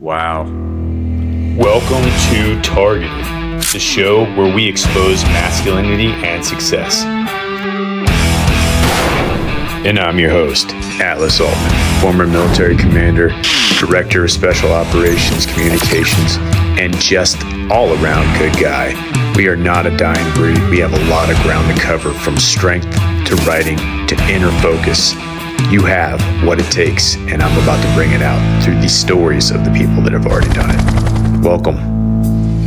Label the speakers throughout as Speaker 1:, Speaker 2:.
Speaker 1: Wow. Welcome to Targeted, the show where we expose masculinity and success. And I'm your host, Atlas Aultman, former military commander, director of special operations communications, and just all-around good guy. We are not a dying breed. We have a lot of ground to cover, from strength to writing to inner focus. You have what it takes, and I'm about to bring it out through the stories of the people that have already done it. Welcome.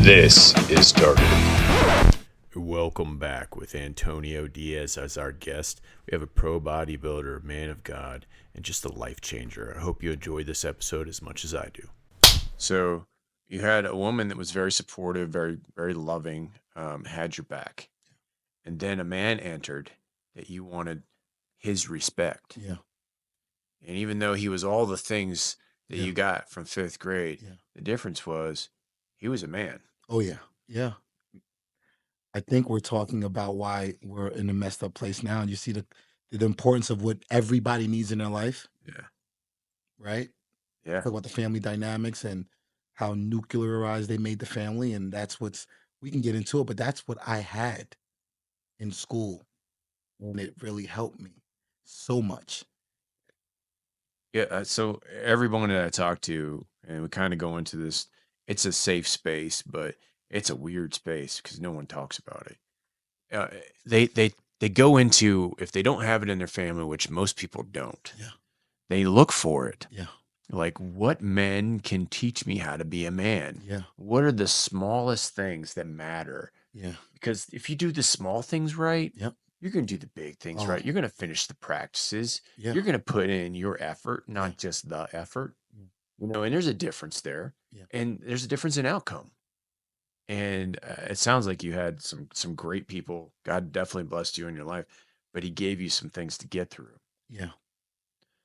Speaker 1: This is Targeted. Welcome back with Antonio Diaz as our guest. We have a pro bodybuilder, man of God, and just a life changer. I hope you enjoyed this episode as much as I do. So you had a woman that was very supportive, very, very loving, had your back. And then a man entered that you wanted his respect.
Speaker 2: Yeah.
Speaker 1: And even though he was all the things that you got from fifth grade, the difference was he was a man.
Speaker 2: Oh, yeah. Yeah. I think we're talking about why we're in a messed up place now. And you see the importance of what everybody needs in their life.
Speaker 1: Yeah.
Speaker 2: Right?
Speaker 1: Yeah.
Speaker 2: Talk about the family dynamics and how nuclearized they made the family. And that's we can get into it, but that's what I had in school. And it really helped me so much.
Speaker 1: Yeah, so everyone that I talk to, and we kind of go into this, it's a safe space, but it's a weird space because no one talks about it. They go into, if they don't have it in their family, which most people don't, they look for it.
Speaker 2: Yeah.
Speaker 1: Like, what men can teach me how to be a man?
Speaker 2: Yeah.
Speaker 1: What are the smallest things that matter?
Speaker 2: Yeah.
Speaker 1: Because if you do the small things right,
Speaker 2: Yep.
Speaker 1: you're going to do the big things right. You're going to finish the practices.
Speaker 2: Yeah.
Speaker 1: You're going to put in your effort, not just the effort. You know, and there's a difference there.
Speaker 2: Yeah.
Speaker 1: And there's a difference in outcome. And it sounds like you had some great people. God definitely blessed you in your life, but he gave you some things to get through.
Speaker 2: Yeah.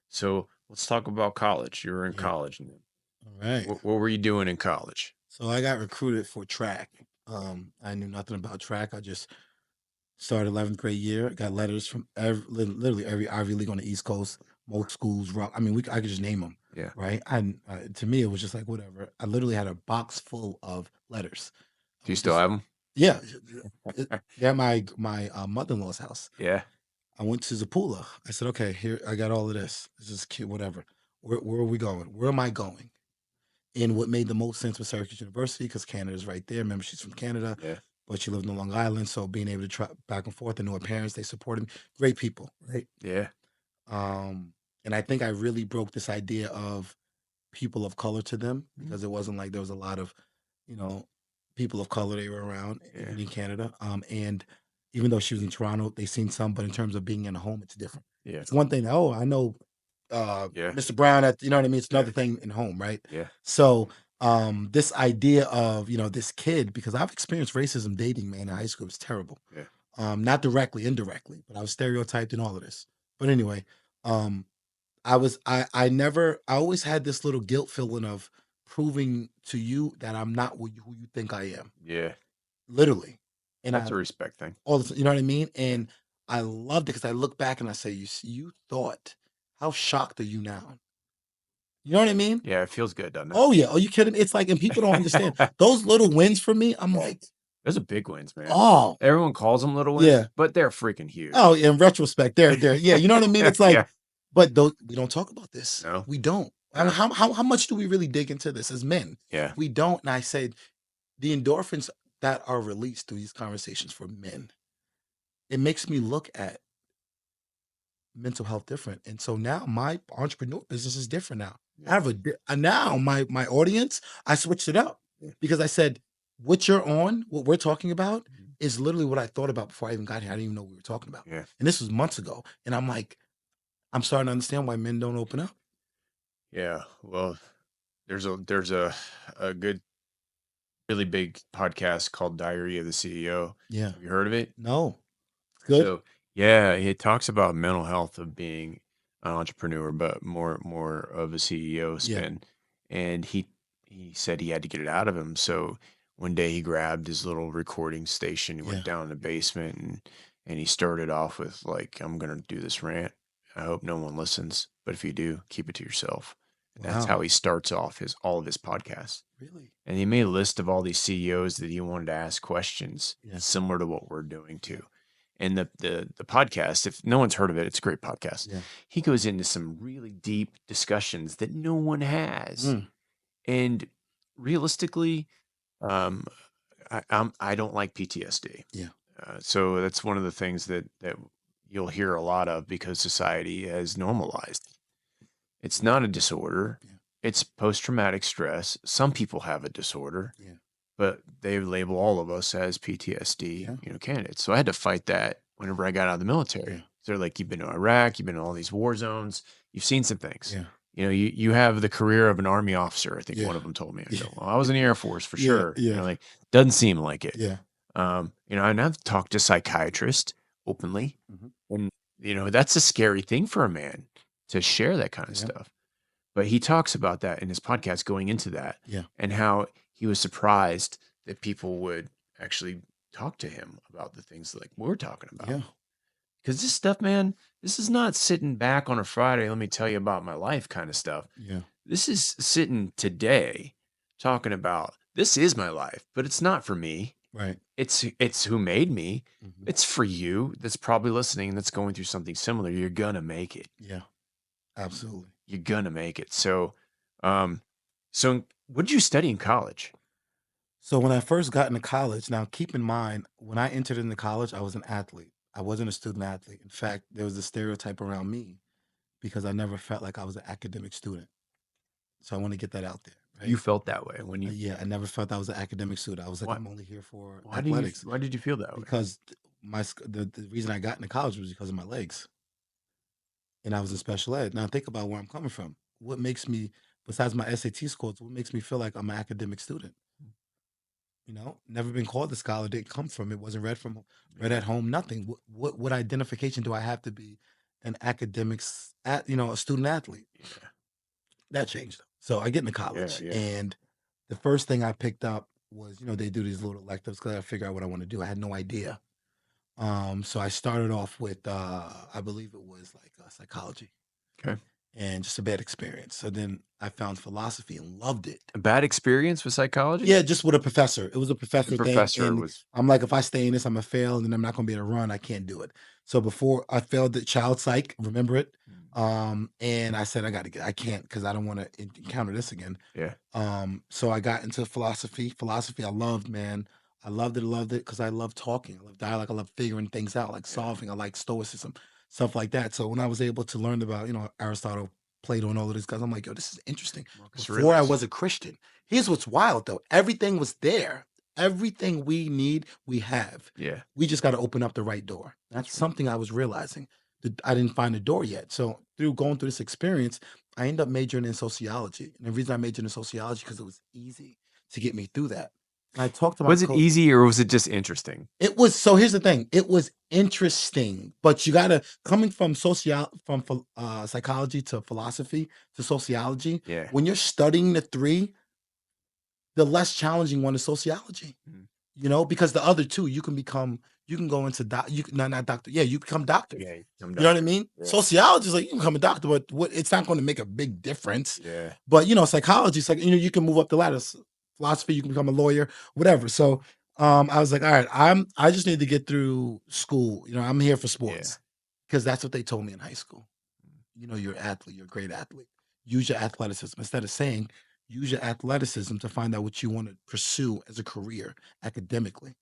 Speaker 1: So let's talk about college. You were in college.
Speaker 2: All right.
Speaker 1: What were you doing in college?
Speaker 2: So I got recruited for track. I knew nothing about track. I just started 11th grade year. Got letters from literally every Ivy League on the East Coast. Most schools. I mean, I could just name them.
Speaker 1: Yeah.
Speaker 2: Right. And to me, it was just like whatever. I literally had a box full of letters.
Speaker 1: Do you still have them?
Speaker 2: Yeah. They're at my mother-in-law's house.
Speaker 1: Yeah.
Speaker 2: I went to Zapula. I said, okay, here I got all of this. This is cute. Whatever. Where are we going? Where am I going? And what made the most sense was Syracuse University, because Canada's right there. Remember, she's from Canada, but she lived in Long Island. So being able to try back and forth, I knew her parents, they supported me. Great people, right?
Speaker 1: Yeah.
Speaker 2: And I think I really broke this idea of people of color to them, because it wasn't like there was a lot of, people of color they were around in Canada. And even though she was in Toronto, they seen some, but in terms of being in a home, it's different.
Speaker 1: Yeah.
Speaker 2: It's one thing, I know Mr. Brown you know what I mean? It's another thing in home, right?
Speaker 1: Yeah.
Speaker 2: So this idea of, this kid, because I've experienced racism dating, man, in high school. It was terrible.
Speaker 1: Yeah.
Speaker 2: Not directly, indirectly, but I was stereotyped and all of this. But anyway, I always had this little guilt feeling of proving to you that I'm not who you think I am.
Speaker 1: Yeah.
Speaker 2: Literally. And
Speaker 1: that's a respect thing.
Speaker 2: All this, you know what I mean? And I loved it because I look back and I say, you thought, how shocked are you now? You know what I mean?
Speaker 1: Yeah, it feels good, doesn't it?
Speaker 2: Oh, yeah. Are you kidding me? It's like, and people don't understand. Those little wins for me, I'm like,
Speaker 1: those are big wins, man.
Speaker 2: Oh.
Speaker 1: Everyone calls them little wins, but they're freaking huge.
Speaker 2: Oh, in retrospect, they're yeah, you know what I mean? It's like, but we don't talk about this.
Speaker 1: No.
Speaker 2: We don't. I mean, how much do we really dig into this as men?
Speaker 1: Yeah.
Speaker 2: We don't. And I said, the endorphins that are released through these conversations for men, it makes me look at mental health different. And so now my entrepreneur business is different now. I have now my audience, I switched it up because I said, what you're on, what we're talking about is literally what I thought about before I even got here. I didn't even know what we were talking about.
Speaker 1: Yeah.
Speaker 2: And this was months ago. And I'm like, I'm starting to understand why men don't open up.
Speaker 1: Yeah. Well, there's a good, really big podcast called Diary of the CEO.
Speaker 2: Yeah.
Speaker 1: Have you heard of it?
Speaker 2: No. Good.
Speaker 1: So, yeah, it talks about mental health of being an entrepreneur, but more of a CEO spin. And he said he had to get it out of him. So one day he grabbed his little recording station. He went down in the basement and he started off with like, I'm going to do this rant. I hope no one listens, but if you do, keep it to yourself.
Speaker 3: That's how
Speaker 2: Wow.
Speaker 3: he starts off all of his podcasts.
Speaker 2: Really?
Speaker 3: And he made a list of all these CEOs that he wanted to ask questions
Speaker 2: Yeah.
Speaker 3: similar to what we're doing
Speaker 2: Yeah.
Speaker 3: too. And the podcast, if no one's heard of it, it's a great podcast.
Speaker 2: Yeah.
Speaker 3: He goes into some really deep discussions that no one has. And realistically, um, I don't like PTSD.
Speaker 2: Yeah.
Speaker 3: So that's one of the things that you'll hear a lot of because society has normalized. It's not a disorder.
Speaker 2: Yeah.
Speaker 3: It's post-traumatic stress. Some people have a disorder,
Speaker 2: Yeah.
Speaker 3: but they label all of us as PTSD,
Speaker 2: Yeah.
Speaker 3: candidates. So I had to fight that whenever I got out of the military.
Speaker 2: Yeah.
Speaker 3: They're like, you've been to Iraq, you've been to all these war zones, you've seen some things.
Speaker 2: Yeah.
Speaker 3: You have the career of an Army officer. I think
Speaker 2: Yeah.
Speaker 3: one of them told me. I
Speaker 2: Yeah.
Speaker 3: go, well, I was in the Air Force for
Speaker 2: Yeah.
Speaker 3: sure.
Speaker 2: Yeah.
Speaker 3: Like, doesn't seem like it.
Speaker 2: Yeah.
Speaker 3: And I've talked to psychiatrists openly, and that's a scary thing for a man to share that kind of
Speaker 2: Yeah.
Speaker 3: stuff. But he talks about that in his podcast going into that,
Speaker 2: Yeah.
Speaker 3: and how he was surprised that people would actually talk to him about the things like we're talking about.
Speaker 2: Yeah.
Speaker 3: Because this stuff, man, this is not sitting back on a Friday, let me tell you about my life kind of stuff.
Speaker 2: Yeah.
Speaker 3: This is sitting today talking about this is my life, but it's not for me.
Speaker 2: Right.
Speaker 3: It's who made me.
Speaker 2: Mhm.
Speaker 3: It's for you that's probably listening that's going through something similar. You're gonna make it.
Speaker 2: Yeah. Absolutely.
Speaker 3: You're gonna make it. So what did you study in college?
Speaker 2: So when I first got into college, now keep in mind, when I entered into college, I was an athlete. I wasn't a student athlete. In fact, there was a stereotype around me because I never felt like I was an academic student. So I want to get that out there, right?
Speaker 3: You felt that way when you.
Speaker 2: Yeah, I never felt I was an academic student. I was like,
Speaker 3: Why-
Speaker 2: I'm only here for
Speaker 3: Why
Speaker 2: athletics
Speaker 3: did you feel that way?
Speaker 2: because the reason I got into college was because of my legs, and I was in special ed. Now think about where I'm coming from. What makes me, besides my SAT scores, what makes me feel like I'm an academic student? Never been called a scholar. Didn't come from it. Wasn't read at home. Nothing. What identification do I have to be an academics a student athlete?
Speaker 3: Yeah.
Speaker 2: That changed. So I get into college,
Speaker 3: Yeah.
Speaker 2: and the first thing I picked up was they do these little electives because I figure out what I want to do. I had no idea. So I started off with I believe it was like psychology.
Speaker 3: Okay.
Speaker 2: And just a bad experience. So then I found philosophy and loved it.
Speaker 3: A bad experience with psychology?
Speaker 2: Yeah, just with a professor. It was a professor
Speaker 3: The
Speaker 2: thing.
Speaker 3: professor
Speaker 2: And
Speaker 3: was.
Speaker 2: I'm like, if I stay in this, I'm gonna fail, and then I'm not gonna be able to run. I can't do it. So before I failed the child psych, remember it? And I said I can't because I don't want to encounter this again.
Speaker 3: Yeah.
Speaker 2: So I got into philosophy. Philosophy I loved, man. I loved it because I love talking. I love dialogue. I love figuring things out, like solving. I like stoicism, stuff like that. So when I was able to learn about, Aristotle, Plato, and all of these guys, I'm like, yo, this is interesting.
Speaker 3: Marcus
Speaker 2: Before I
Speaker 3: Aurelius.
Speaker 2: was a Christian. Here's what's wild though. Everything was there. Everything we need, we have.
Speaker 3: Yeah.
Speaker 2: We just got to open up the right door. That's something I was realizing. I didn't find the door yet. So through going through this experience, I ended up majoring in sociology. And the reason I majored in sociology because it was easy to get me through that. And I talked about
Speaker 3: Was it easy or was it just interesting?
Speaker 2: It was. So here's the thing. It was interesting, but you gotta coming from psychology to philosophy to sociology.
Speaker 3: Yeah.
Speaker 2: When you're studying the three, the less challenging one is sociology. Because the other two, you can go into not doctor. Yeah, you become doctors.
Speaker 3: Yeah.
Speaker 2: You know what I mean?
Speaker 3: Yeah.
Speaker 2: Sociology is like you can become a doctor, but it's not going to make a big difference.
Speaker 3: Yeah.
Speaker 2: But psychology is like you can move up the ladder. Philosophy, you can become a lawyer, whatever. So I was like, all right, I just need to get through school. I'm here for sports because that's what they told me in high school. You're an athlete, you're a great athlete. Use your athleticism instead of saying use your athleticism to find out what you want to pursue as a career academically.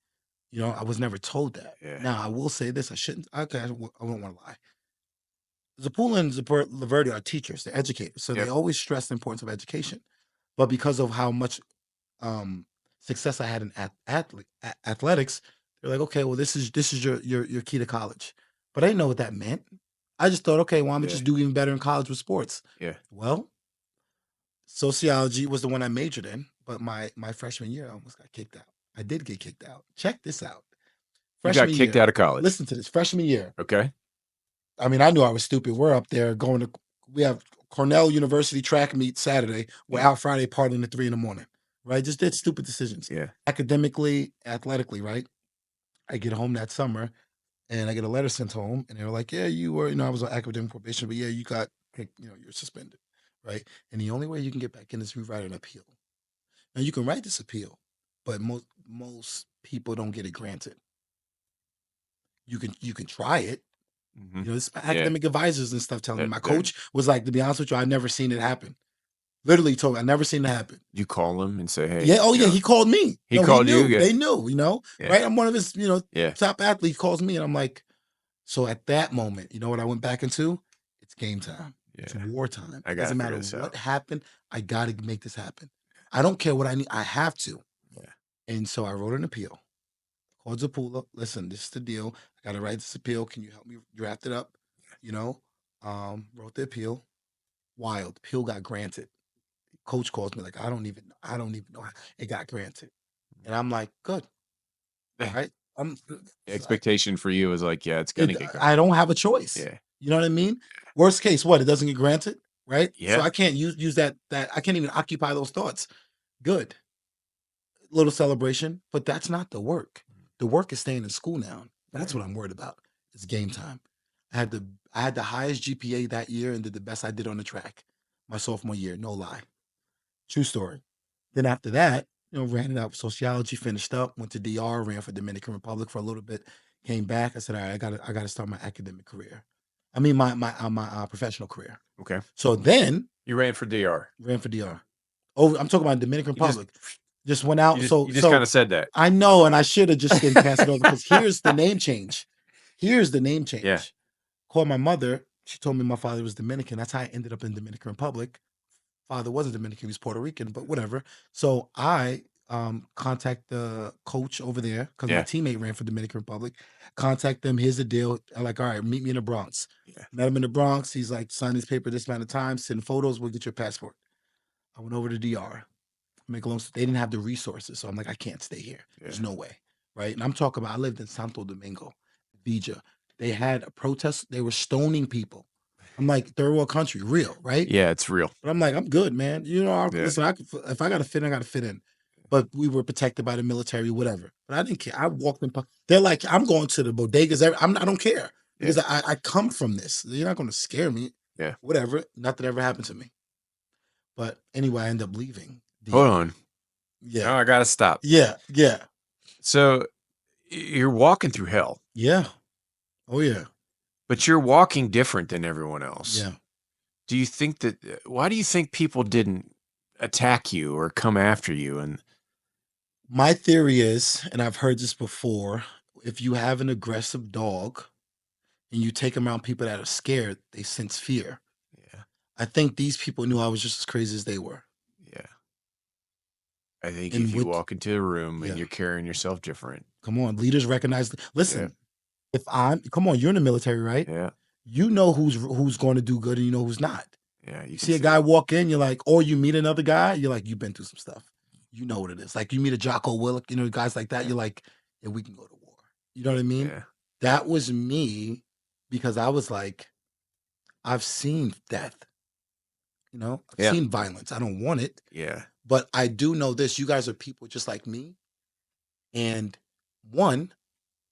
Speaker 2: I was never told that.
Speaker 3: Yeah.
Speaker 2: Now I will say this: I won't want to lie. Zapula and Laverdi are teachers; they're educators, so they always stress the importance of education. But because of how much success I had in athletics, they're like, okay, well, this is your key to college. But I didn't know what that meant. I just thought, okay, well, I'm gonna just do even better in college with sports.
Speaker 3: Yeah.
Speaker 2: Well, sociology was the one I majored in, but my freshman year, I almost got kicked out. I did get kicked out. Check this out.
Speaker 3: You got kicked out of college.
Speaker 2: Listen to this. Freshman year.
Speaker 3: Okay.
Speaker 2: I mean, I knew I was stupid. We're up there we have Cornell University track meet Saturday. We're out Friday partying at 3 a.m. Right? Just did stupid decisions.
Speaker 3: Yeah.
Speaker 2: Academically, athletically, right? I get home that summer and I get a letter sent home and they were like, yeah, you were, I was on academic probation, but yeah, you got kicked, you're suspended. right? And the only way you can get back in is rewrite an appeal. Now you can write this appeal, but most people don't get it granted. You can try it.
Speaker 3: Mhm.
Speaker 2: You know, it's
Speaker 3: Yeah.
Speaker 2: academic advisors and stuff telling me. My
Speaker 3: They're-
Speaker 2: coach was like, to be honest with you, I never seen it happen. Literally told me, I never seen it happen.
Speaker 3: You call him and say, "Hey."
Speaker 2: Yeah, oh
Speaker 3: you
Speaker 2: yeah,
Speaker 3: know,
Speaker 2: he called me.
Speaker 3: He
Speaker 2: No,
Speaker 3: called you?
Speaker 2: knew.
Speaker 3: Yeah.
Speaker 2: They knew,
Speaker 3: Yeah.
Speaker 2: right? I'm one of his,
Speaker 3: Yeah.
Speaker 2: top athletes, calls me, and I'm like, so at that moment, you know what I went back into? It's game time. It's
Speaker 3: Yeah.
Speaker 2: wartime.
Speaker 3: I
Speaker 2: It
Speaker 3: gotta
Speaker 2: doesn't
Speaker 3: figure
Speaker 2: matter
Speaker 3: this
Speaker 2: what
Speaker 3: out.
Speaker 2: happened. I got to make this happen. I don't care what I need. I have to.
Speaker 3: Yeah.
Speaker 2: And so I wrote an appeal. Called Zapula. Listen, this is the deal. I got to write this appeal. Can you help me draft it up? You know, wrote the appeal. Wild. Appeal got granted. Coach calls me like, I don't even know how it got granted. And I'm like, good. All right.
Speaker 3: Expectation for you is like, yeah, it's gonna get granted.
Speaker 2: I don't have a choice.
Speaker 3: Yeah.
Speaker 2: You know what I mean? Worst case, what? It doesn't get granted, right? So
Speaker 3: Yeah.
Speaker 2: I can't use that I can't even occupy those thoughts. Good. Little celebration, but that's not the work. The work is staying in school now. That's what I'm worried about. It's game time. I had the highest GPA that year and did the best I did on the track my sophomore year. No lie. True story. Then after that, ran it out sociology, finished up, went to DR, ran for Dominican Republic for a little bit, came back. I said, all right, I gotta start my academic career. I mean my professional career.
Speaker 3: Okay.
Speaker 2: So then
Speaker 3: You ran for DR.
Speaker 2: ran for DR. Oh, I'm talking about Dominican
Speaker 3: You just-
Speaker 2: Republic. Just went out.
Speaker 3: You
Speaker 2: so
Speaker 3: just kind of said that.
Speaker 2: I know, and I should have just didn't pass it over because here's the name change. Here's the name change.
Speaker 3: Yeah.
Speaker 2: Called my mother. She told me my father was Dominican. That's how I ended up in Dominican Republic. Father wasn't Dominican, he was Puerto Rican, but whatever. So I contact the coach over there because my teammate ran for Dominican Republic. Contact them. Here's the deal. I'm like, all right, meet me in the Bronx.
Speaker 3: Yeah.
Speaker 2: Met him in the Bronx. He's like, sign this paper this amount of time, send photos, we'll get your passport. I went over to DR. Make a long story. They didn't have the resources, so I'm like, I can't stay here. There's no way, right? And I'm talking about I lived in Santo Domingo, Vija. They had a protest. They were stoning people. I'm like, third world country, real, right?
Speaker 3: Yeah, it's real.
Speaker 2: But I'm like, I'm good, man. Listen, if I got to fit in, I got to fit in. But we were protected by the military, whatever. But I didn't care. I walked in. They're like, I'm going to the bodegas. I don't care because I come from this. You're not going to scare me.
Speaker 3: Yeah.
Speaker 2: Whatever. Nothing ever happened to me. But anyway, I end up leaving.
Speaker 3: Hold on.
Speaker 2: Yeah.
Speaker 3: No, I gotta stop.
Speaker 2: Yeah. Yeah.
Speaker 3: So you're walking through hell.
Speaker 2: Yeah. Oh yeah.
Speaker 3: But you're walking different than everyone else.
Speaker 2: Yeah.
Speaker 3: Do you think why do you think people didn't attack you or come after you? And
Speaker 2: my theory is, and I've heard this before, if you have an aggressive dog and you take them around people that are scared, they sense fear.
Speaker 3: Yeah.
Speaker 2: I think these people knew I was just as crazy as they were.
Speaker 3: Yeah. I think
Speaker 2: And
Speaker 3: if you walk into a room and you're carrying yourself different.
Speaker 2: Come on, leaders recognize. Listen, come on, you're in the military, right?
Speaker 3: Yeah.
Speaker 2: You know who's going to do good and you know who's not.
Speaker 3: Yeah.
Speaker 2: You see a guy walk in, you're like, or you meet another guy, you're like, you've been through some stuff. You know what it is. Like you meet a Jocko Willock, guys like that, you're like, yeah, we can go to war. You know what I mean?
Speaker 3: Yeah.
Speaker 2: That was me because I was like, I've seen death. I've seen violence. I don't want it.
Speaker 3: Yeah.
Speaker 2: But I do know this. You guys are people just like me. And one,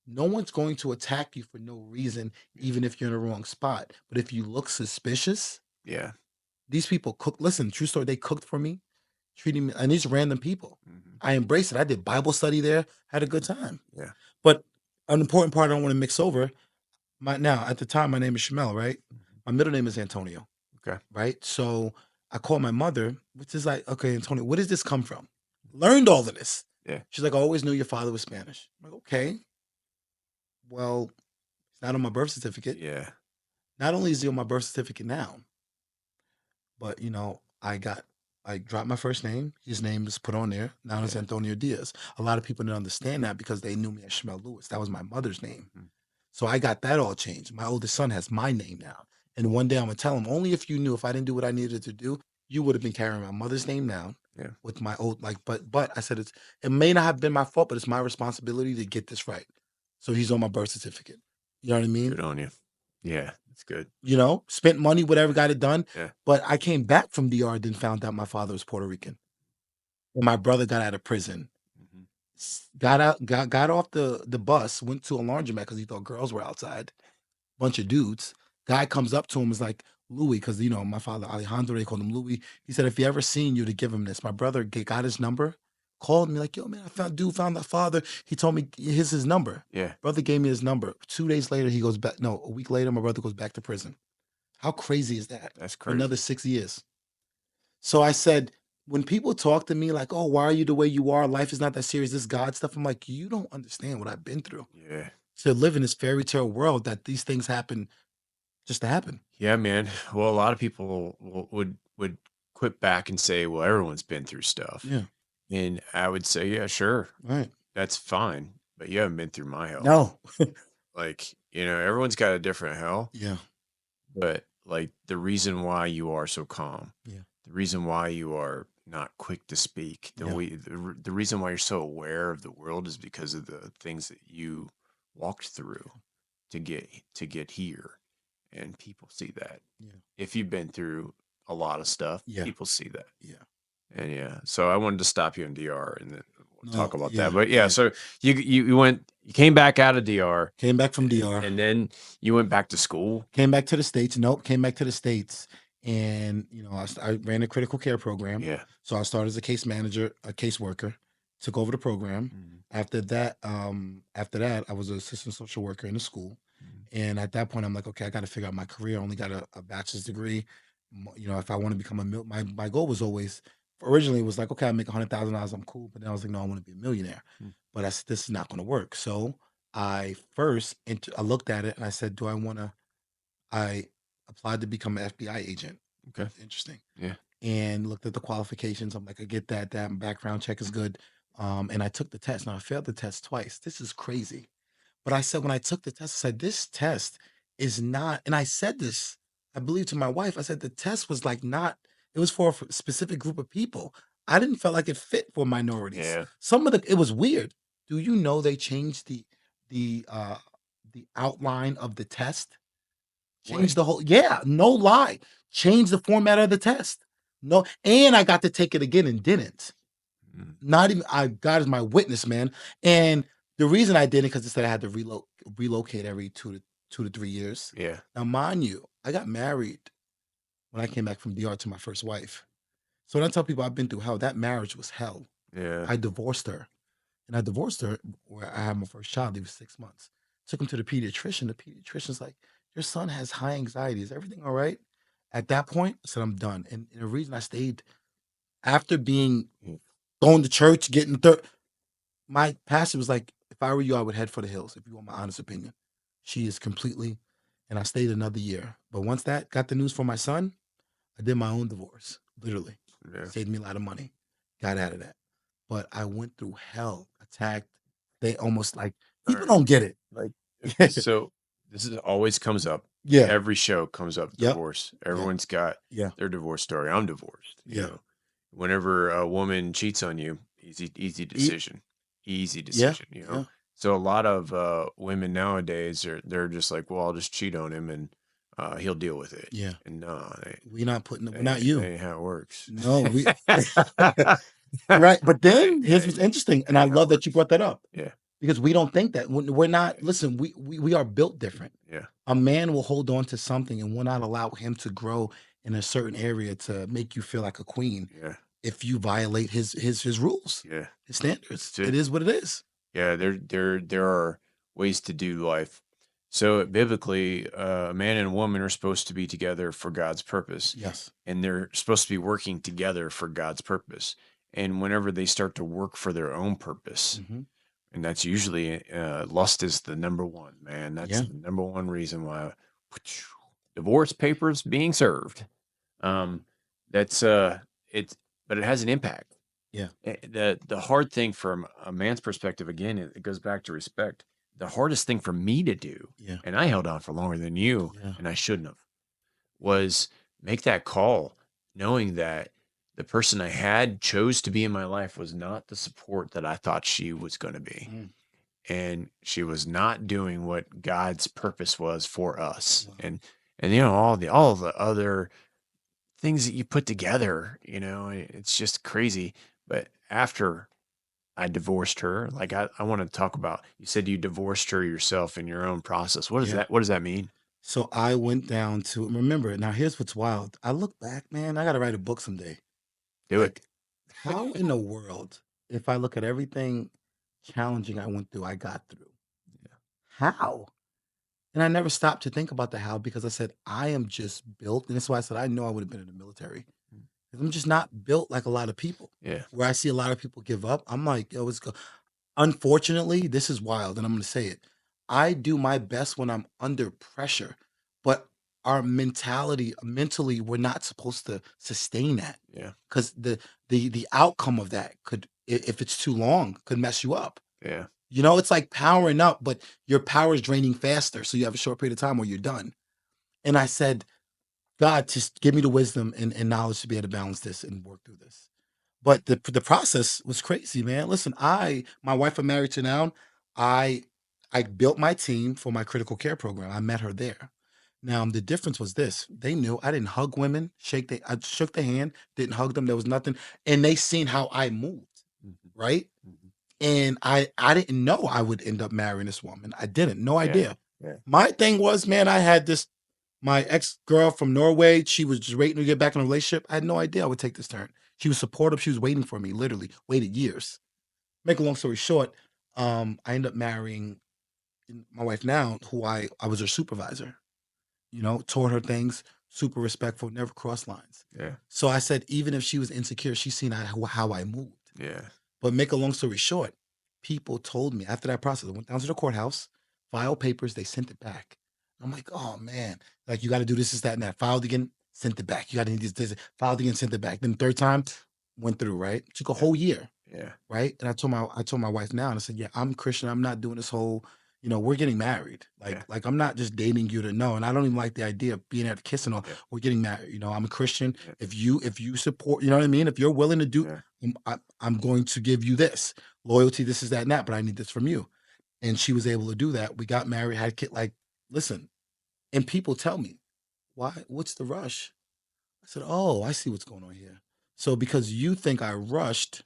Speaker 2: no one's going to attack you for no reason, even if you're in the wrong spot. But if you look suspicious, these people cook. Listen, true story, they cooked for me, treating me, and these random people.
Speaker 3: Mm-hmm.
Speaker 2: I embraced it. I did Bible study there, had a good time.
Speaker 3: Yeah.
Speaker 2: But an important part I don't want to mix over. At the time, my name is Shamel, right?
Speaker 3: Mm-hmm.
Speaker 2: My middle name is Antonio.
Speaker 3: Okay.
Speaker 2: Right? So I called my mother, which is like, okay, Antonio, where does this come from? Learned all of this.
Speaker 3: Yeah.
Speaker 2: She's like, I always knew your father was Spanish. I'm like, okay. Well, it's not on my birth certificate.
Speaker 3: Yeah.
Speaker 2: Not only is he on my birth certificate now, but I dropped my first name. His name is put on there. Now it's Antonio Diaz. A lot of people didn't understand that because they knew me as Shamel Lewis. That was my mother's name. Mm-hmm. So I got that all changed. My oldest son has my name now. And one day I'm gonna tell him, only if you knew, if I didn't do what I needed to do, you would have been carrying my mother's name now. Yeah. With my old but I said it may not have been my fault, but it's my responsibility to get this right. So he's on my birth certificate. You know what I mean?
Speaker 3: Good on you. Yeah, it's good.
Speaker 2: Spent money, whatever, got it done.
Speaker 3: Yeah.
Speaker 2: But I came back from DR, then found out my father was Puerto Rican. And my brother got out of prison. Mm-hmm. Got off the bus, went to a laundromat because he thought girls were outside. Bunch of dudes. Guy comes up to him, is like, Louis, because my father Alejandro, they called him Louis. He said, if he ever seen you, to give him this. My brother got his number, called me like, yo, man, I found that father. He told me here's his number.
Speaker 3: Yeah.
Speaker 2: Brother gave me his number. 2 days later, he goes back. No, a week later, my brother goes back to prison. How crazy is that?
Speaker 3: That's
Speaker 2: For another
Speaker 3: crazy.
Speaker 2: 6 years. So I said, when people talk to me like, oh, why are you the way you are? Life is not that serious. This God stuff. I'm like, you don't understand what I've been through.
Speaker 3: Yeah.
Speaker 2: To live in this fairy tale world that these things happen just to happen.
Speaker 3: Yeah, man. Well, a lot of people would quit back and say, well, everyone's been through stuff.
Speaker 2: Yeah.
Speaker 3: And I would say, yeah, sure.
Speaker 2: Right.
Speaker 3: That's fine. But you haven't been through my hell.
Speaker 2: No.
Speaker 3: Like, everyone's got a different hell.
Speaker 2: Yeah.
Speaker 3: But like the reason why you are so calm,
Speaker 2: Yeah.
Speaker 3: the reason why you are not quick to speak, the reason why you're so aware of the world is because of the things that you walked through to get here. And people see that.
Speaker 2: Yeah.
Speaker 3: If you've been through a lot of stuff,
Speaker 2: Yeah.
Speaker 3: people see that.
Speaker 2: Yeah.
Speaker 3: And yeah, so I wanted to stop you in DR and then we'll talk about
Speaker 2: yeah,
Speaker 3: that. But
Speaker 2: yeah.
Speaker 3: so you came back out of DR
Speaker 2: Came back from DR.
Speaker 3: and then you went back to school.
Speaker 2: Came back to the States. Nope. Came back to the States. And, I ran a critical care program.
Speaker 3: Yeah.
Speaker 2: So I started as a case manager, a caseworker, took over the program.
Speaker 3: Mhm.
Speaker 2: After that, I was an assistant social worker in the school.
Speaker 3: Mhm.
Speaker 2: And at that point, I'm like, okay, I got to figure out my career. I only got a bachelor's degree. If I want to become my goal was always, originally it was like, okay, I make $100,000, I'm cool. But then I was like, no, I want to be a millionaire. But this is not going to work. So I looked at it and I said, I applied to become an FBI agent.
Speaker 3: Okay.
Speaker 2: Interesting.
Speaker 3: Yeah.
Speaker 2: And looked at the qualifications. I'm like, I get that. That background check is good. And I took the test. Now I failed the test twice. This is crazy. But I said, when I took the test, I said, this test is not, and I said this, I believe, to my wife. I said, the test was like not, it was for a specific group of people. I didn't feel like it fit for minorities.
Speaker 3: Yeah.
Speaker 2: It was weird. Do you know they changed the outline of the test? Changed the whole, no lie. Changed the format of the test. No, and I got to take it again and didn't. Not even, God is my witness, man. And the reason I didn't, because it said I had to relocate every 2 to 3 years.
Speaker 3: Yeah.
Speaker 2: Now, mind you, I got married when I came back from DR to my first wife. So when I tell people I've been through hell, that marriage was hell.
Speaker 3: Yeah.
Speaker 2: I divorced her. And I divorced her where I had my first child. He was 6 months. Took him to the pediatrician. The pediatrician's like, your son has high anxiety. Is everything all right? At that point, I said, I'm done. And the reason I stayed, after going to church, getting my pastor was like, if I were you, I would head for the hills, if you want my honest opinion. She is completely, and I stayed another year. But once that got the news for my son, I did my own divorce, literally.
Speaker 3: Yeah.
Speaker 2: Saved me a lot of money. Got out of that. But I went through hell, attacked. They almost like, people don't get it.
Speaker 3: Like, so this always comes up.
Speaker 2: Yeah.
Speaker 3: Every show comes up,
Speaker 2: Yep.
Speaker 3: divorce. Everyone's got
Speaker 2: Yeah.
Speaker 3: their divorce story. I'm divorced.
Speaker 2: Yeah.
Speaker 3: Whenever a woman cheats on you, easy decision. Easy decision,
Speaker 2: Yeah.
Speaker 3: So a lot of women nowadays they're just like, well, I'll just cheat on him and he'll deal with it.
Speaker 2: Yeah.
Speaker 3: And no,
Speaker 2: we're not you.
Speaker 3: That ain't how it works.
Speaker 2: No, we right. But then here's what's interesting, and I love that you brought that up.
Speaker 3: Yeah.
Speaker 2: Because we don't think that. We're not, listen, we are built different.
Speaker 3: Yeah.
Speaker 2: A man will hold on to something and will not allow him to grow in a certain area to make you feel like a queen.
Speaker 3: Yeah.
Speaker 2: If you violate his rules,
Speaker 3: Yeah.
Speaker 2: his standards. It is what it is.
Speaker 3: Yeah, there are ways to do life. So biblically, a man and a woman are supposed to be together for God's purpose.
Speaker 2: Yes.
Speaker 3: And they're supposed to be working together for God's purpose. And whenever they start to work for their own purpose, and that's usually lust is the number one, man. That's the number one reason why divorce papers being served. That's but it has an impact.
Speaker 2: Yeah.
Speaker 3: The hard thing from a man's perspective, again, it goes back to respect. The hardest thing for me to do, and I held on for longer than you, and I shouldn't have, was make that call, knowing that the person I had chose to be in my life was not the support that I thought she was going to be. And she was not doing what God's purpose was for us. And all the other things that you put together, it's just crazy. But after I divorced her, like I want to talk about, you said you divorced her yourself in your own process. What does that mean?
Speaker 2: So I went down to remember. Now here's what's wild. I look back, man. I got to write a book someday.
Speaker 3: Do it.
Speaker 2: Like, how in the world, if I look at everything challenging I went through, I got through? How? And I never stopped to think about the how because I said, I am just built. And that's why I said, I know I would have been in the military. 'Cause I'm just not built like a lot of people.
Speaker 3: Yeah.
Speaker 2: Where I see a lot of people give up, I'm like, yo, let's go. Unfortunately, this is wild, and I'm going to say it. I do my best when I'm under pressure, but our mentally, we're not supposed to sustain that
Speaker 3: Yeah.
Speaker 2: because the outcome of that could, if it's too long, could mess you up.
Speaker 3: Yeah.
Speaker 2: You know, it's like powering up, but your power is draining faster, so you have a short period of time where you're done. And I said, God, just give me the wisdom and knowledge to be able to balance this and work through this. But the process was crazy, man. Listen, my wife I'm married to now, I I built my team for my critical care program. I met her there. Now the difference was this: they knew I didn't hug women, I shook their hand, didn't hug them. There was nothing, and they seen how I moved, right? And I didn't know I would end up marrying this woman. I didn't, no idea.
Speaker 3: Yeah.
Speaker 2: My thing was, man, I had my ex-girl from Norway, she was just waiting to get back in a relationship. I had no idea I would take this turn. She was supportive. She was waiting for me, literally waited years. Make a long story short, I ended up marrying my wife now, who I was her supervisor. You know, taught her things, super respectful, never crossed lines.
Speaker 3: Yeah.
Speaker 2: So I said, even if she was insecure, she's seen how I moved.
Speaker 3: Yeah.
Speaker 2: But make a long story short, people told me after that process, I went down to the courthouse, filed papers, they sent it back. I'm like, oh man, like you got to do this, that, and that. Filed again, sent it back. You got to do this, filed again, sent it back. Then third time, went through, right? Took a whole year.
Speaker 3: Yeah.
Speaker 2: Right. And I told my wife now, and I said, yeah, I'm Christian. I'm not doing this whole, we're getting married. Like I'm not just dating you to know. And I don't even like the idea of being at the kiss and all.
Speaker 3: Yeah.
Speaker 2: We're getting married. I'm a Christian.
Speaker 3: Yeah.
Speaker 2: If you support, you know what I mean? If you're willing to do, I'm going to give you this loyalty, this is that and that, but I need this from you. And she was able to do that. We got married, had a kid. Like, listen, and people tell me, why? What's the rush? I said, oh, I see what's going on here. So because you think I rushed,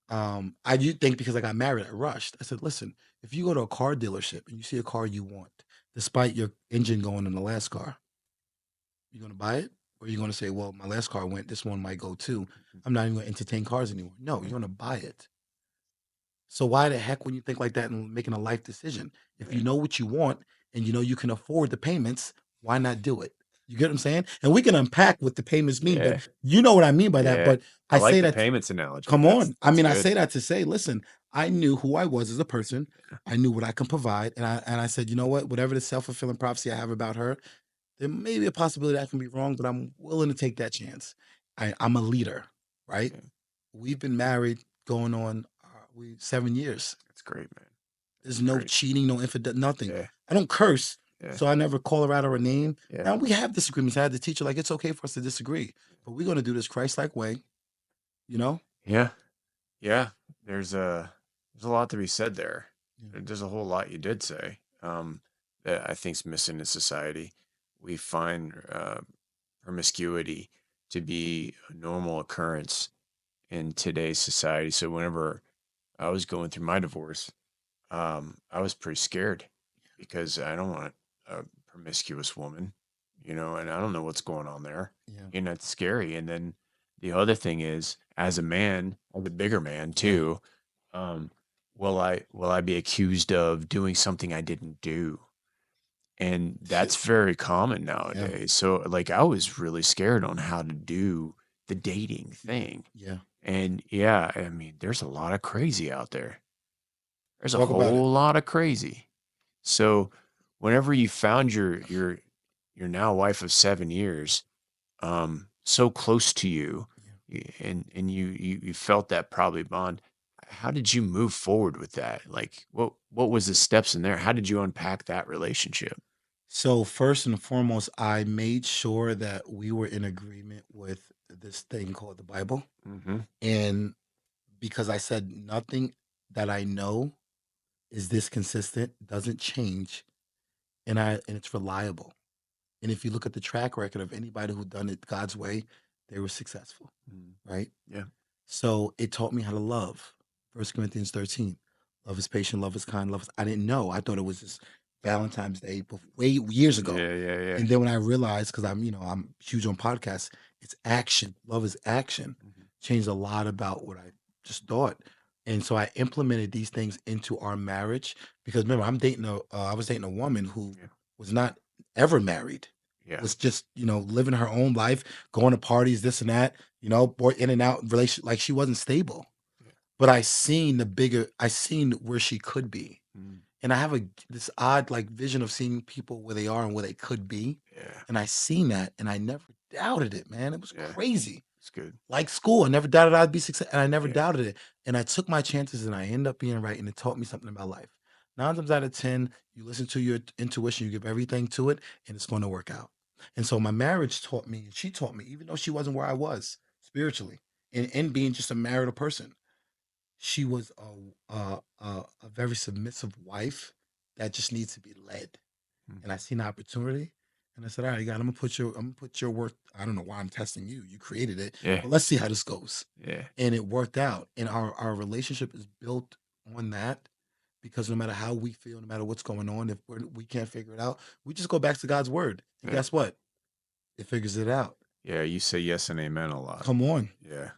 Speaker 2: I do think because I got married, I rushed. I said, listen, if you go to a car dealership and you see a car you want, despite your engine going in the last car, you going to buy it? Or are you going to say, well, my last car went, this one might go too. I'm not even going to entertain cars anymore. No, you're going to buy it. So why the heck when you think like that and making a life decision? If you know what you want and you know you can afford the payments, why not do it? You get what I'm saying? And we can unpack what the payments mean, but you know what I mean by that. But I
Speaker 3: like
Speaker 2: say
Speaker 3: the
Speaker 2: that
Speaker 3: payments analogy.
Speaker 2: Come on. I mean,
Speaker 3: good.
Speaker 2: I say that to say, listen, I knew who I was as a person. I knew what I can provide. And I said, you know what? Whatever the self-fulfilling prophecy I have about her, there may be a possibility I can be wrong, but I'm willing to take that chance. I'm a leader, right?
Speaker 3: Yeah.
Speaker 2: We've been married going on 7 years.
Speaker 3: That's great, man.
Speaker 2: There's no
Speaker 3: great.
Speaker 2: cheating, no infidelity, nothing.
Speaker 3: Yeah.
Speaker 2: I don't curse.
Speaker 3: Yeah.
Speaker 2: So I never call her out or her name.
Speaker 3: Yeah.
Speaker 2: Now we have disagreements. I had to teach her, like, it's okay for us to disagree, but we're going to do this Christ-like way, you know?
Speaker 3: Yeah. Yeah. There's a lot to be said there. There's a whole lot you did say that I think's missing in society. We find promiscuity to be a normal occurrence in today's society. So whenever I was going through my divorce, I was pretty scared because I don't want a promiscuous woman, and I don't know what's going on there.
Speaker 2: Yeah.
Speaker 3: And it's scary. And then the other thing is, as a man, as a bigger man too, will I be accused of doing something I didn't do? And that's very common nowadays. So like I was really scared on how to do the dating thing.
Speaker 2: Yeah.
Speaker 3: And yeah, I mean, there's a lot of crazy out there. There's a
Speaker 2: Talk about it.
Speaker 3: whole lot of crazy. So whenever you found your now wife of 7 years, so close to you, and you felt that probably bond, how did you move forward with that? Like what was the steps in there? How did you unpack that relationship?
Speaker 2: So first and foremost, I made sure that we were in agreement with this thing called the Bible.
Speaker 3: Mm-hmm.
Speaker 2: And because I said nothing that I know is this consistent, doesn't change, and it's reliable. And if you look at the track record of anybody who done it God's way, they were successful, right?
Speaker 3: Yeah.
Speaker 2: So it taught me how to love. 1 Corinthians 13. Love is patient, love is kind, I didn't know. I thought it was just Valentine's Day way years ago.
Speaker 3: Yeah.
Speaker 2: And then when I realized, because I'm huge on podcasts, it's action. Love is action. Changed a lot about what I just thought. And so I implemented these things into our marriage because remember, I was dating a woman who was not ever married.
Speaker 3: Yeah.
Speaker 2: Was just, living her own life, going to parties, this and that, in and out relation, like she wasn't stable.
Speaker 3: Yeah.
Speaker 2: But I seen where she could be. And I have this odd like vision of seeing people where they are and where they could be.
Speaker 3: Yeah.
Speaker 2: And I seen that and I never doubted it, man. It was crazy.
Speaker 3: It's good.
Speaker 2: Like school, I never doubted I'd be successful, and I never doubted it. And I took my chances and I ended up being right, and it taught me something about life. 9 times out of 10, you listen to your intuition, you give everything to it, and it's going to work out. And so my marriage taught me, and she taught me, even though she wasn't where I was spiritually, and being just a marital person, she was a very submissive wife that just needs to be led. And I seen the opportunity, and I said, "All right, God, I'm gonna put your work. I don't know why I'm testing you. You created it,
Speaker 3: Yeah.
Speaker 2: but let's see how this goes."
Speaker 3: Yeah.
Speaker 2: And it worked out, and our relationship is built on that because no matter how we feel, no matter what's going on, if we can't figure it out, we just go back to God's word, and guess what? It figures it out.
Speaker 3: Yeah, you say yes and amen a lot.
Speaker 2: Come on.
Speaker 3: Yeah.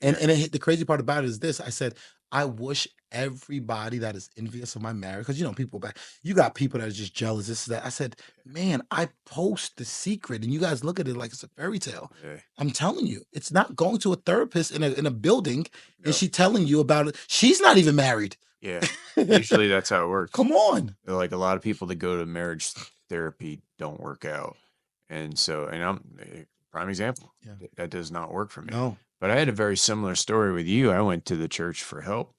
Speaker 2: And the crazy part about it is this. I said, I wish everybody that is envious of my marriage, because people you got people that are just jealous, this, that. I said, man, I post the secret and you guys look at it like it's a fairy tale.
Speaker 3: Yeah.
Speaker 2: I'm telling you, it's not going to a therapist in a building and she telling you about it. She's not even married.
Speaker 3: Yeah. Usually that's how it works.
Speaker 2: Come on.
Speaker 3: Like a lot of people that go to marriage therapy don't work out. And I'm a prime example.
Speaker 2: Yeah.
Speaker 3: That does not work for me.
Speaker 2: No.
Speaker 3: But I had a very similar story with you. I went to the church for help,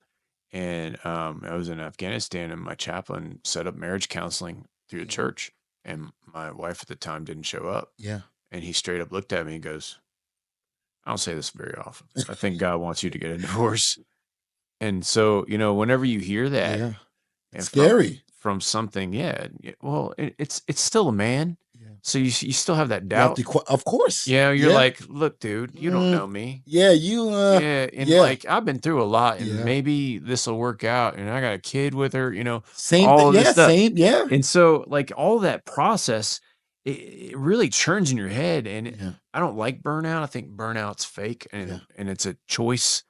Speaker 3: and I was in Afghanistan, and my chaplain set up marriage counseling through the church, and my wife at the time didn't show up.
Speaker 2: Yeah.
Speaker 3: And he straight up looked at me and goes, I don't say this very often. I think God wants you to get a divorce. And so, whenever you hear that,
Speaker 2: it's scary
Speaker 3: from something, well, it's still a man. So you still have that
Speaker 2: you have
Speaker 3: doubt.
Speaker 2: to, of course.
Speaker 3: You're like, look, dude, you don't know me.
Speaker 2: Yeah, you.
Speaker 3: Like I've been through a lot, and maybe this will work out. And I got a kid with her,
Speaker 2: Same
Speaker 3: all
Speaker 2: thing.
Speaker 3: of this stuff.
Speaker 2: Same. Yeah.
Speaker 3: And so, like all that process, it really churns in your head. And I don't like burnout. I think burnout's fake, and it's a choice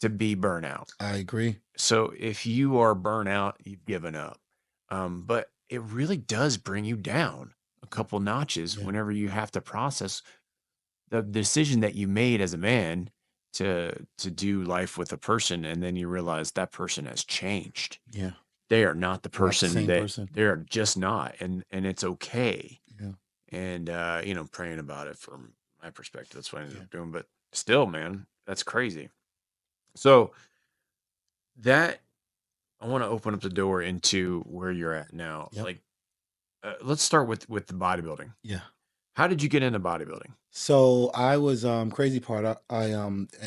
Speaker 3: to be burnout.
Speaker 2: I agree.
Speaker 3: So if you are burnout, you've given up. But it really does bring you down a couple notches whenever you have to process the decision that you made as a man to do life with a person, and then you realize that person has changed.
Speaker 2: Yeah.
Speaker 3: They are not the person
Speaker 2: person.
Speaker 3: They're just not, and it's okay.
Speaker 2: Yeah.
Speaker 3: And praying about it from my perspective, that's what I ended up doing. But still, man, that's crazy. So that I want to open up the door into where you're at now.
Speaker 2: Yep.
Speaker 3: Like, let's start with the bodybuilding.
Speaker 2: Yeah.
Speaker 3: How did you get into bodybuilding?
Speaker 2: So I was crazy part. I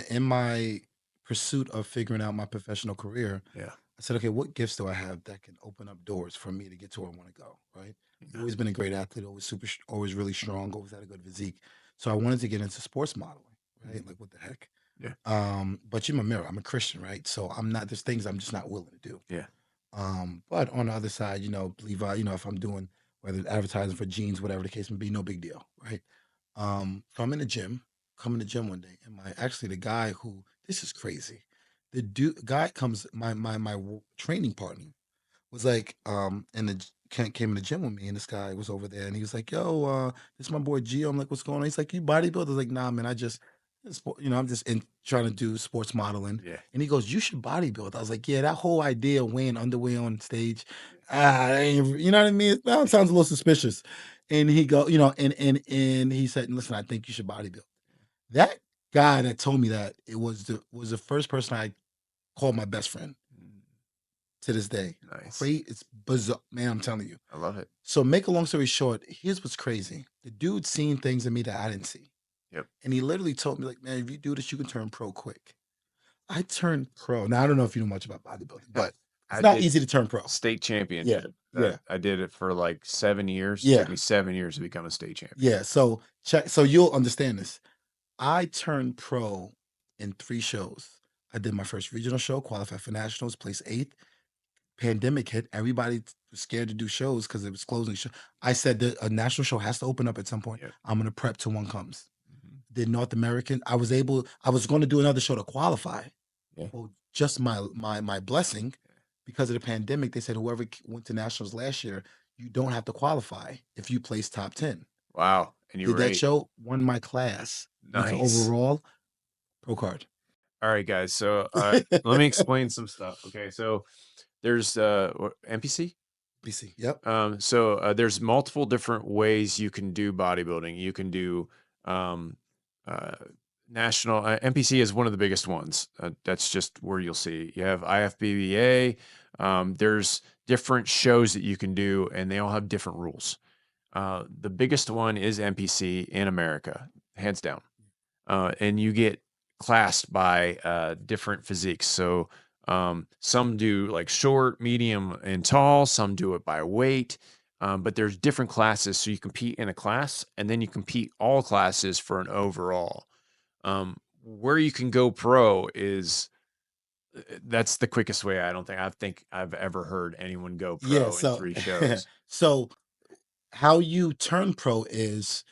Speaker 2: in my pursuit of figuring out my professional career.
Speaker 3: Yeah.
Speaker 2: I said, okay, what gifts do I have that can open up doors for me to get to where I want to go? Right. I've always been a great athlete. Always really strong. Always had a good physique. So I wanted to get into sports modeling. Right. Like what the heck?
Speaker 3: Yeah.
Speaker 2: But you're my mirror. I'm a Christian, right? So there's things I'm just not willing to do.
Speaker 3: Yeah.
Speaker 2: But on the other side, believe if I'm doing whether it's advertising for jeans, whatever the case may be, no big deal, right? So I'm in the gym, coming to the gym one day, and the guy who this is crazy. The guy comes, my training partner was like, came in the gym with me, and this guy was over there, and he was like, "Yo, this is my boy Gio." I'm like, "What's going on?" He's like, "You bodybuilder?" I was like, "Nah, man, I'm just trying to do sports modeling."
Speaker 3: Yeah.
Speaker 2: And he goes, "You should bodybuild." I was like, "Yeah, that whole idea of wearing underwear on stage, you know what I mean? That sounds a little suspicious." And he go, and he said, "Listen, I think you should bodybuild." That guy that told me that it was the first person I called my best friend to this day.
Speaker 3: Nice.
Speaker 2: It's bizarre, man. I'm telling you.
Speaker 3: I love it.
Speaker 2: So make a long story short, here's what's crazy. The dude seen things in me that I didn't see.
Speaker 3: Yep.
Speaker 2: And he literally told me, like, man, if you do this, you can turn pro quick. I turned pro. Now I don't know if you know much about bodybuilding, but it's not easy to turn pro.
Speaker 3: State championship.
Speaker 2: Yeah.
Speaker 3: I did it for like 7 years.
Speaker 2: Yeah.
Speaker 3: It took me 7 years to become a state champion.
Speaker 2: Yeah. So you'll understand this. I turned pro in 3 shows. I did my first regional show, qualified for nationals, placed 8th. Pandemic hit. Everybody was scared to do shows because it was closing. I said that a national show has to open up at some point.
Speaker 3: Yep.
Speaker 2: I'm gonna prep till one comes. Did North American? I was going to do another show to qualify.
Speaker 3: Yeah.
Speaker 2: Well, just my blessing, because of the pandemic, they said whoever went to nationals last year, you don't have to qualify if you place top 10.
Speaker 3: Wow. And you
Speaker 2: Did
Speaker 3: were
Speaker 2: that
Speaker 3: eight.
Speaker 2: show, won my class. Went to
Speaker 3: Nice.
Speaker 2: overall pro card.
Speaker 3: All right, guys. So let me explain some stuff. Okay, so there's NPC.
Speaker 2: PC. Yep.
Speaker 3: So there's multiple different ways you can do bodybuilding. You can do national NPC is one of the biggest ones. That's just where you'll see. You have IFBBA. There's different shows that you can do, and they all have different rules. The biggest one is NPC in America, hands down. And you get classed by different physiques. So some do like short, medium, and tall. Some do it by weight. But there's different classes. So you compete in a class, and then you compete all classes for an overall. Where you can go pro is that's the quickest way. I think I've ever heard anyone go pro in 3 shows.
Speaker 2: So how you turn pro is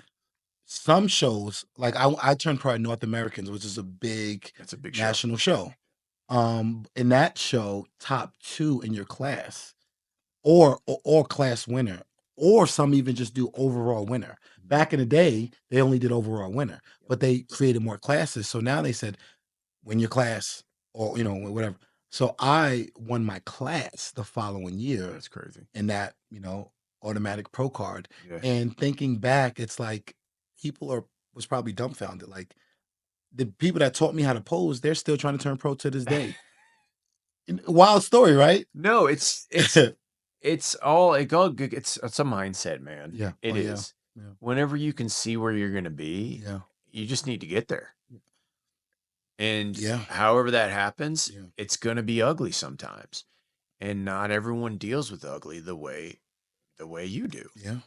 Speaker 2: some shows, like I turned pro at North Americans, which is a big national show. In that show, top 2 in your class, or class winner, or some even just do overall winner. Back in the day, they only did overall winner, but they created more classes. So now they said, win your class, or whatever. So I won my class the following year.
Speaker 3: That's crazy.
Speaker 2: In that automatic pro card.
Speaker 3: Yeah.
Speaker 2: And thinking back, it's like people was probably dumbfounded. Like the people that taught me how to pose, they're still trying to turn pro to this day. Wild story, right?
Speaker 3: No, it's a mindset, man.
Speaker 2: Yeah,
Speaker 3: it is.
Speaker 2: Yeah.
Speaker 3: Whenever you can see where you're going to be, you just need to get there. And however that happens, it's going to be ugly sometimes. And not everyone deals with ugly the way you do.
Speaker 2: Yeah.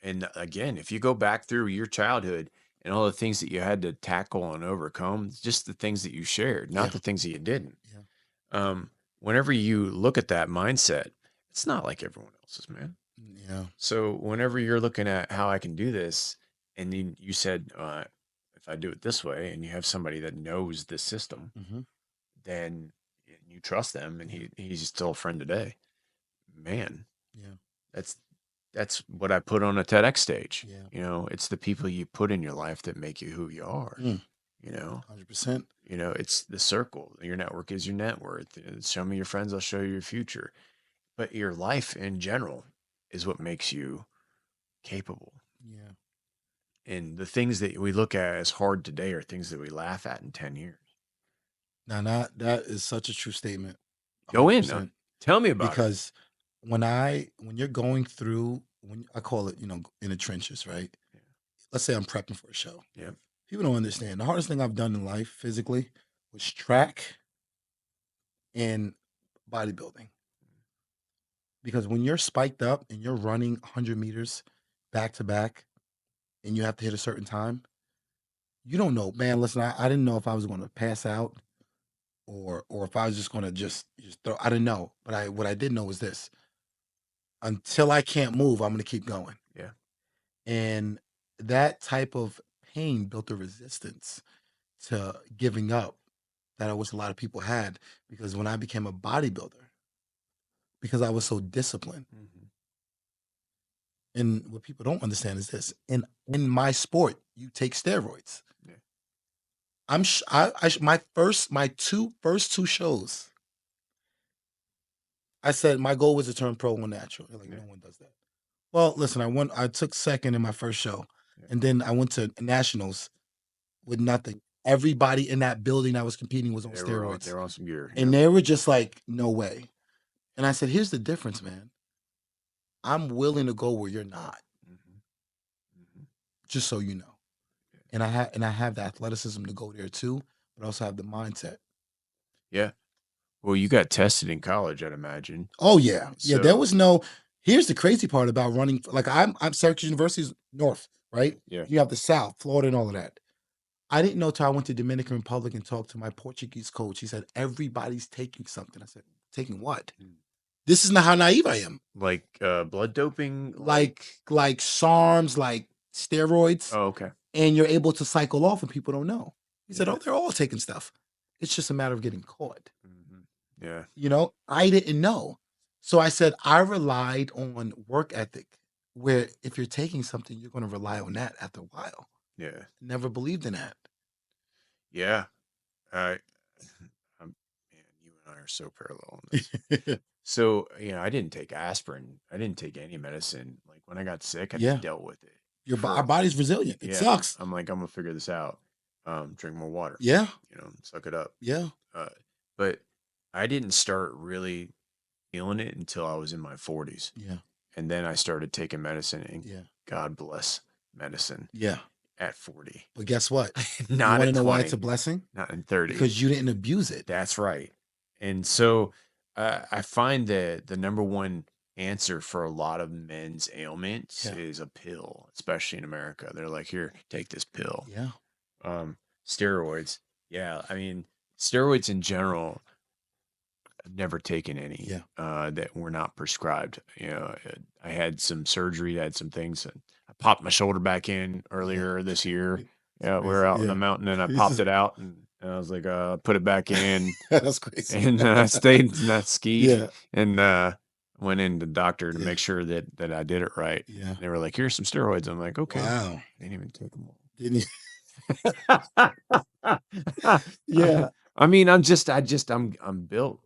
Speaker 3: And again, if you go back through your childhood and all the things that you had to tackle and overcome, just the things that you shared, not the things that you didn't.
Speaker 2: Yeah.
Speaker 3: Whenever you look at that mindset, it's not like everyone else's, man.
Speaker 2: Yeah.
Speaker 3: So whenever you're looking at how I can do this, and then you said, if I do it this way, and you have somebody that knows the system, then you trust them, and he's still a friend today, man.
Speaker 2: Yeah.
Speaker 3: That's what I put on a TEDx stage.
Speaker 2: Yeah.
Speaker 3: It's the people you put in your life that make you who you are.
Speaker 2: 100%.
Speaker 3: It's the circle. Your network is your net worth. Show me your friends, I'll show you your future. But your life in general is what makes you capable.
Speaker 2: Yeah.
Speaker 3: And the things that we look at as hard today are things that we laugh at in 10 years.
Speaker 2: Now, that is such a true statement.
Speaker 3: 100%. Go in. Tell me about it.
Speaker 2: Because when you're going through, when I call it, in the trenches, right? Yeah. Let's say I'm prepping for a show.
Speaker 3: Yeah.
Speaker 2: People don't understand. The hardest thing I've done in life physically was track and bodybuilding. Because when you're spiked up and you're running 100 meters back to back and you have to hit a certain time, you don't know, man. Listen, I didn't know if I was going to pass out or if I was just going to just throw. I didn't know. But what I did know was this. Until I can't move, I'm going to keep going.
Speaker 3: Yeah.
Speaker 2: And that type of pain built a resistance to giving up that I wish a lot of people had, because when I became a bodybuilder, because I was so disciplined. And what people don't understand is this: in my sport, you take steroids. Yeah. My first two shows, I said my goal was to turn pro on natural. Like, no one does that. Well, listen, I took second in my first show, and then I went to nationals with nothing. Everybody in that building I was competing was on steroids.
Speaker 3: They were on some gear.
Speaker 2: And they were just like, no way. And I said, here's the difference, man. I'm willing to go where you're not. Just so you know. And I have the athleticism to go there too, but I also have the mindset.
Speaker 3: Yeah. Well, you got tested in college, I'd imagine.
Speaker 2: Oh yeah. Yeah, there was no. Here's the crazy part about running. Like I'm Syracuse University's north, right?
Speaker 3: Yeah.
Speaker 2: You have the South, Florida, and all of that. I didn't know till I went to Dominican Republic and talked to my Portuguese coach. He said, everybody's taking something. I said, taking what? This is not how naive I am.
Speaker 3: Like blood doping?
Speaker 2: Like SARMs, like steroids.
Speaker 3: Oh, okay.
Speaker 2: And you're able to cycle off and people don't know. He said, oh, they're all taking stuff. It's just a matter of getting caught.
Speaker 3: Mm-hmm. Yeah.
Speaker 2: You know, I didn't know. So I said, I relied on work ethic, where if you're taking something, you're going to rely on that after a while.
Speaker 3: Yeah.
Speaker 2: Never believed in that.
Speaker 3: Yeah. Man, you and I are so parallel on this. So, I didn't take aspirin. I didn't take any medicine. Like when I got sick, I just dealt with it.
Speaker 2: Our body's resilient. It sucks.
Speaker 3: I'm like, I'm going to figure this out. Drink more water.
Speaker 2: Yeah.
Speaker 3: Suck it up.
Speaker 2: Yeah.
Speaker 3: But I didn't start really feeling it until I was in my 40s.
Speaker 2: Yeah.
Speaker 3: And then I started taking medicine, and God bless medicine.
Speaker 2: Yeah.
Speaker 3: At 40.
Speaker 2: But guess what?
Speaker 3: Not
Speaker 2: you want to know
Speaker 3: 20,
Speaker 2: why it's a blessing?
Speaker 3: Not in 30.
Speaker 2: Because you didn't abuse it.
Speaker 3: That's right. And so I find that the number one answer for a lot of men's ailments is a pill, especially in America. They're like, here, take this pill.
Speaker 2: Yeah.
Speaker 3: Steroids. Yeah. I mean, steroids in general, I've never taken any that were not prescribed. I had some surgery, I had some things. I popped my shoulder back in earlier this year. Yeah, we were out in the mountain and I popped it out and I was like, put it back in.
Speaker 2: That's crazy.
Speaker 3: And I stayed and I skied and went in the doctor to make sure that I did it right.
Speaker 2: Yeah.
Speaker 3: They were like, here's some steroids. I'm like, okay.
Speaker 2: Wow.
Speaker 3: Didn't even take them all.
Speaker 2: Didn't you? Yeah.
Speaker 3: I mean, I'm built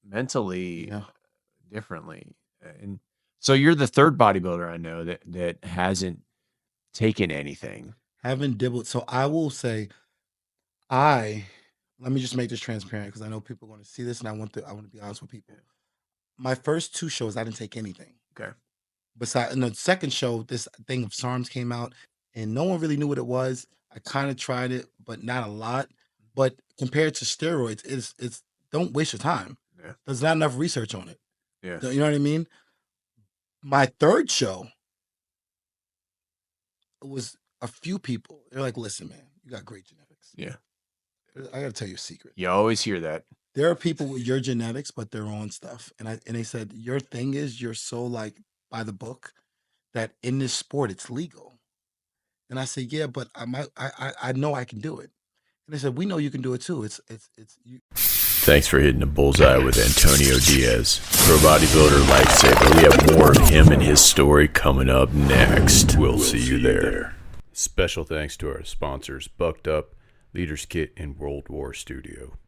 Speaker 3: mentally differently. And so you're the third bodybuilder I know that hasn't taken anything.
Speaker 2: Haven't dibbled. So I will say, let me just make this transparent because I know people are going to see this and I want to be honest with people. My first 2 shows, I didn't take anything.
Speaker 3: Okay.
Speaker 2: Besides, in the second show, this thing of SARMs came out and no one really knew what it was. I kind of tried it, but not a lot. But compared to steroids, it's don't waste your time.
Speaker 3: Yeah.
Speaker 2: There's not enough research on it.
Speaker 3: Yeah.
Speaker 2: You know what I mean? My third show, it was a few people. They're like, listen, man, you got great genetics.
Speaker 3: Yeah.
Speaker 2: I got to tell you a secret.
Speaker 3: You always hear that.
Speaker 2: There are people with your genetics, but their own stuff. And they said, your thing is you're so like by the book that in this sport, it's legal. And I said, yeah, but I know I can do it. And they said, we know you can do it too. It's you.
Speaker 1: Thanks for hitting the bullseye with Antonio Diaz, pro bodybuilder lifesaver. We have more of him and his story coming up next. We'll see you there. Special thanks to our sponsors, Bucked Up, Leaders Kit, and World War Studio.